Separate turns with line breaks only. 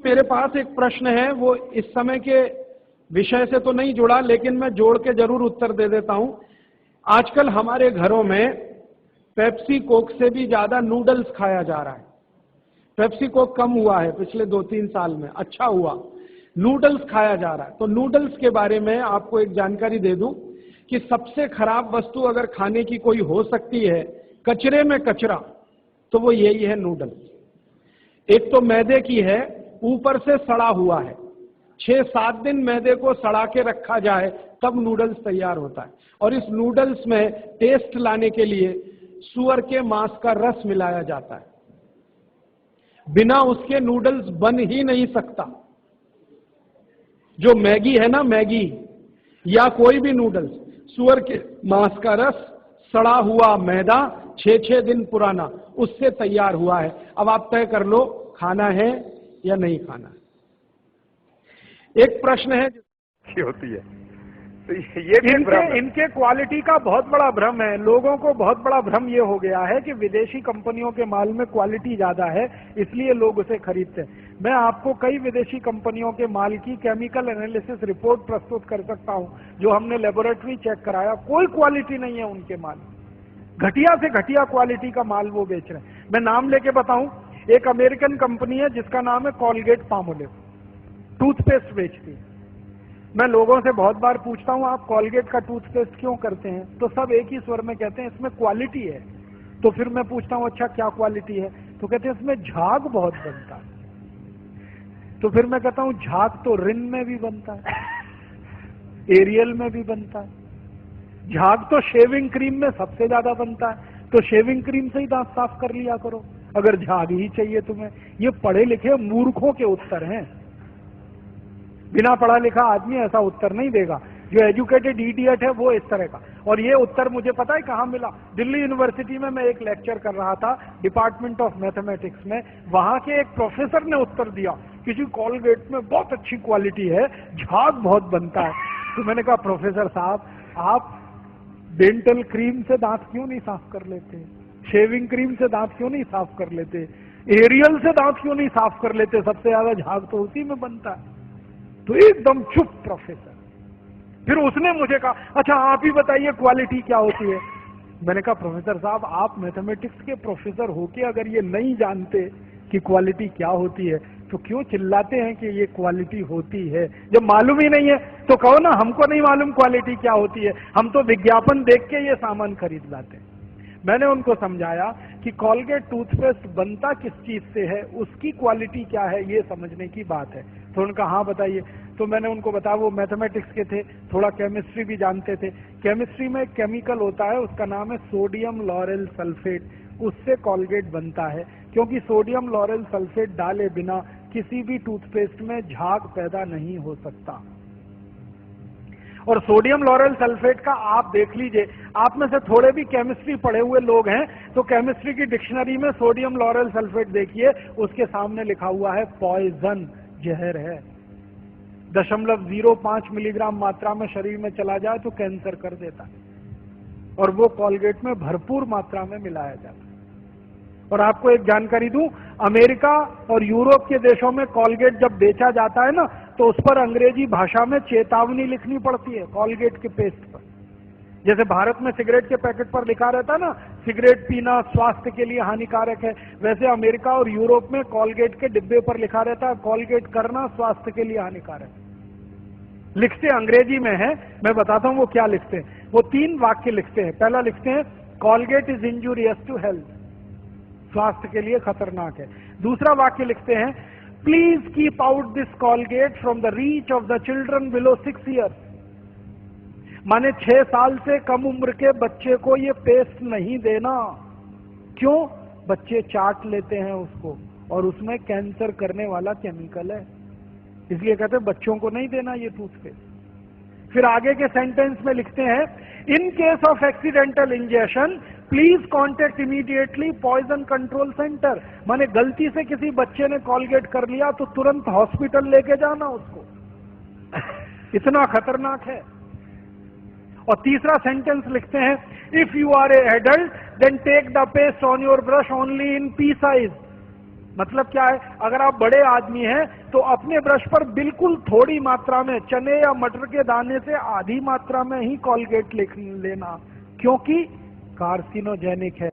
मेरे पास एक प्रश्न है, वो इस समय के विषय से तो नहीं जुड़ा, लेकिन मैं जोड़ के जरूर उत्तर दे देता हूं। आजकल हमारे घरों में पेप्सी कोक से भी ज्यादा नूडल्स खाया जा रहा है। पेप्सी कोक कम हुआ है पिछले 2-3 साल में, अच्छा हुआ, नूडल्स खाया जा रहा है। तो नूडल्स के बारे में आपको एक जानकारी दे दूं कि सबसे खराब वस्तु अगर खाने की कोई हो सकती है, कचरे में कचरा, तो वो यही है नूडल्स। एक तो मैदे की है, ऊपर से सड़ा हुआ है। 6-7 दिन मैदे को सड़ा के रखा जाए तब नूडल्स तैयार होता है। और इस नूडल्स में टेस्ट लाने के लिए सूअर के मांस का रस मिलाया जाता है। बिना उसके नूडल्स बन ही नहीं सकता। जो मैगी है ना, मैगी या कोई भी नूडल्स, सूअर के मांस का रस, सड़ा हुआ मैदा, 6-6 दिन पुराना, उससे तैयार हुआ है। अब आप तय कर लो खाना है या नहीं खाना। एक प्रश्न है
होती है, तो ये भी
इनके क्वालिटी का बहुत बड़ा भ्रम है। लोगों को बहुत बड़ा भ्रम ये हो गया है कि विदेशी कंपनियों के माल में क्वालिटी ज्यादा है, इसलिए लोग उसे खरीदते हैं। मैं आपको कई विदेशी कंपनियों के माल की केमिकल एनालिसिस रिपोर्ट प्रस्तुत कर सकता हूं, जो हमने लेबोरेटरी चेक कराया, कोई क्वालिटी नहीं है उनके माल। घटिया से घटिया क्वालिटी का माल वो बेच रहे हैं। मैं नाम लेके बताऊं, एक अमेरिकन कंपनी है जिसका नाम है कॉलगेट पामोलिव, टूथपेस्ट बेचती है। मैं लोगों से बहुत बार पूछता हूं, आप कॉलगेट का टूथपेस्ट क्यों करते हैं? तो सब एक ही स्वर में कहते हैं इसमें क्वालिटी है। तो फिर मैं पूछता हूं अच्छा क्या क्वालिटी है? तो कहते हैं इसमें झाग बहुत बनता है। तो फिर मैं कहता हूं झाग तो रिन में भी बनता है, एरियल में भी बनता है, झाग तो शेविंग क्रीम में सबसे ज्यादा बनता है। तो शेविंग क्रीम से ही दांत साफ कर लिया करो अगर झाग ही चाहिए तुम्हें। ये पढ़े लिखे मूर्खों के उत्तर हैं। बिना पढ़ा लिखा आदमी ऐसा उत्तर नहीं देगा। जो एजुकेटेड इडियट है वो इस तरह का। और ये उत्तर मुझे पता है कहां मिला? दिल्ली यूनिवर्सिटी में मैं एक लेक्चर कर रहा था डिपार्टमेंट ऑफ मैथमेटिक्स में। वहां के एक प्रोफेसर ने उत्तर दिया, किसी कॉलगेट में बहुत अच्छी क्वालिटी है, झाग बहुत बनता है। तो मैंने कहा प्रोफेसर साहब, आप डेंटल क्रीम से दांत क्यों नहीं साफ कर लेते? शेविंग क्रीम से दांत क्यों नहीं साफ कर लेते? एरियल से दांत क्यों नहीं साफ कर लेते? सबसे ज्यादा झाग तो उसी में बनता है। तो एकदम चुप प्रोफेसर। फिर उसने मुझे कहा अच्छा आप ही बताइए क्वालिटी क्या होती है? मैंने कहा प्रोफेसर साहब, आप मैथमेटिक्स के प्रोफेसर होके अगर ये नहीं जानते कि क्वालिटी क्या होती है तो क्यों चिल्लाते हैं कि ये क्वालिटी होती है? जब मालूम ही नहीं है तो कहो ना हमको नहीं मालूम क्वालिटी क्या होती है, हम तो विज्ञापन देख के ये सामान खरीद लाते हैं। मैंने उनको समझाया कि कॉलगेट टूथपेस्ट बनता किस चीज से है, उसकी क्वालिटी क्या है, ये समझने की बात है। तो उनका हाँ बताइए। तो मैंने उनको बताया, वो मैथमेटिक्स के थे, थोड़ा केमिस्ट्री भी जानते थे। केमिस्ट्री में एक केमिकल होता है, उसका नाम है सोडियम लॉरेल सल्फेट, उससे कॉलगेट बनता है। क्योंकि सोडियम लॉरेल सल्फेट डाले बिना किसी भी टूथपेस्ट में झाग पैदा नहीं हो सकता। और सोडियम लॉरेल सल्फेट का आप देख लीजिए, आप में से थोड़े भी केमिस्ट्री पढ़े हुए लोग हैं तो केमिस्ट्री की डिक्शनरी में सोडियम लॉरेल सल्फेट देखिए, उसके सामने लिखा हुआ है पॉइजन, जहर है। 0.05 मिलीग्राम मात्रा में शरीर में चला जाए तो कैंसर कर देता है। और वो कॉलगेट में भरपूर मात्रा में मिलाया जाता है। और आपको एक जानकारी दूं, अमेरिका और यूरोप के देशों में कॉलगेट जब बेचा जाता है ना, तो उस पर अंग्रेजी भाषा में चेतावनी लिखनी पड़ती है कॉलगेट के पेस्ट पर। जैसे भारत में सिगरेट के पैकेट पर लिखा रहता है ना, सिगरेट पीना स्वास्थ्य के लिए हानिकारक है, वैसे अमेरिका और यूरोप में कॉलगेट के डिब्बे पर लिखा रहता है कॉलगेट करना स्वास्थ्य के लिए हानिकारक है। लिखते अंग्रेजी में है, मैं बताता हूं वो क्या लिखते हैं। वो 3 वाक्य लिखते हैं। पहला लिखते हैं Colgate is injurious to health, स्वास्थ्य के लिए खतरनाक है। दूसरा वाक्य लिखते हैं please keep out this Colgate from the reach of the children below 6 years. माने 6 साल से कम उम्र के बच्चे को ये पेस्ट नहीं देना। क्यों? बच्चे चाट लेते हैं उसको और उसमें कैंसर करने वाला केमिकल है, इसलिए कहते हैं बच्चों को नहीं देना ये टूथपेस्ट। फिर आगे के सेंटेंस में लिखते हैं in case of accidental injection please contact immediately poison control centre. माने गलती से किसी बच्चे ने कॉलगेट कर लिया तो तुरंत हॉस्पिटल लेके जाना उसको, इतना खतरनाक है। और तीसरा सेंटेंस लिखते हैं if you are a adult then take the paste on your brush only in pea size. मतलब क्या है, अगर आप बड़े आदमी हैं तो अपने ब्रश पर बिल्कुल थोड़ी मात्रा में चने या मटर के दाने से आधी मात्रा में ही कॉलगेट लेना, क्योंकि कार्सिनोजेनिक है।